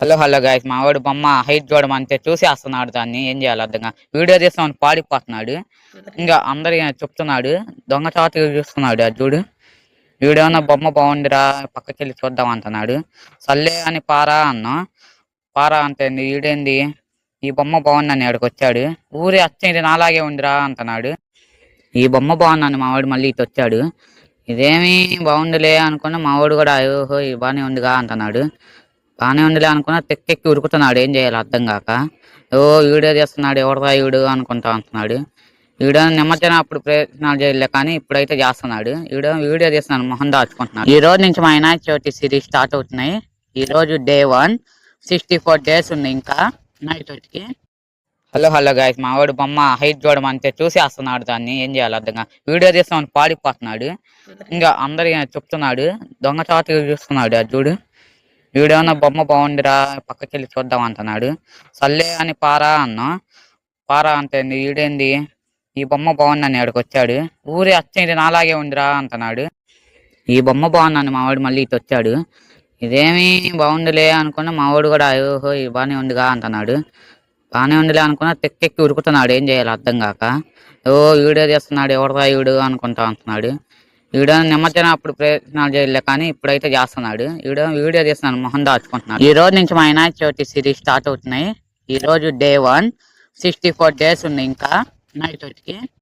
Hello hello guys మా వాడు బొమ్మ హైట్ చూడమంటే చూసేస్తున్నాడు. దాన్ని ఏం చేయాలి అర్థంగా వీడియో తీస్తామని పాడిపోతున్నాడు. ఇంకా అందరి చెప్తున్నాడు, దొంగ చాటు చూస్తున్నాడు. అది చూడు, వీడేమన్నా బొమ్మ బాగుందిరా పక్కకెళ్ళి చూద్దాం అంటున్నాడు. సర్లే అని పారా అన్నా. పారా అంటే వీడేంది ఈ బొమ్మ బాగుందని ఆడికి వచ్చాడు. ఊరి అచ్చేది నాలాగే ఉందిరా అంటున్నాడు. ఈ బొమ్మ బాగుందని మావాడు మళ్ళీ ఇటు వచ్చాడు. ఇదేమి బాగుందిలే అనుకున్నా, మావాడు కూడా ఓహో ఇది బాగానే ఉందిగా అంటున్నాడు. బాగానే ఉందిలే అనుకున్నా, తెక్కెక్కి ఉరుకుతున్నాడు. ఏం చేయాలి అర్థం కాక ఓ వీడియో చేస్తున్నాడు. ఎవడరా వీడు అనుకుంటా అంటున్నాడు. వీడియో నిమజ్జనం అప్పుడు ప్రయత్నాలు చేయలే, కానీ ఇప్పుడైతే చేస్తున్నాడు. వీడియో చేస్తున్నాడు, మొహం దాచుకుంటున్నాడు. ఈ రోజు నుంచి మా వినాయక చవితి సిరీస్ స్టార్ట్ అవుతున్నాయి. ఈ రోజు డే 1, 64 days ఉన్నాయి ఇంకా వినాయక చవితికి. హలో హలో గైస్ మా వాడు బొమ్మ హైట్ చూడమంటే చూసేస్తున్నాడు. దాన్ని ఏం చేయాలి అర్థంగా వీడియో తీస్తామని పాడిపోతున్నాడు. ఇంకా అందరి చెప్తున్నాడు, దొంగ చాటు చూస్తున్నాడు. అది చూడు, వీడేమన్నా బొమ్మ బాగుందిరా పక్కకెళ్ళి చూద్దాం అంటున్నాడు. సర్లే అని పారా అన్నా. పారా అంటే వీడేంది ఈ బొమ్మ బాగుందని ఆడికి వచ్చాడు. ఊరి అచ్చేది నాలాగే ఉందిరా అంటున్నాడు. ఈ బొమ్మ బాగుందని మావాడు మళ్ళీ ఇటు వచ్చాడు. ఇదేమి బాగుందిలే అనుకున్నా, మావాడు కూడా ఓహో ఇది బాగానే ఉందిగా అంటున్నాడు. బాగానే ఉందిలే అనుకున్నా, తెక్కెక్కి ఉరుకుతున్నాడు. ఏం చేయాలి అర్థం కాక ఓ వీడియో చేస్తున్నాడు. ఎవడరా వీడు అనుకుంటా అంటున్నాడు. వీడియో నిమజ్జనం అప్పుడు ప్రయత్నాలు చేయలే, కానీ ఇప్పుడైతే చేస్తున్నాడు. వీడియో చేస్తున్నాడు, మొహం దాచుకుంటున్నాడు. ఈ రోజు నుంచి మా వినాయక చవితి సిరీస్ స్టార్ట్ అవుతున్నాయి. ఈ రోజు డే 1, 64 days ఉన్నాయి ఇంకా వినాయక చవితికి.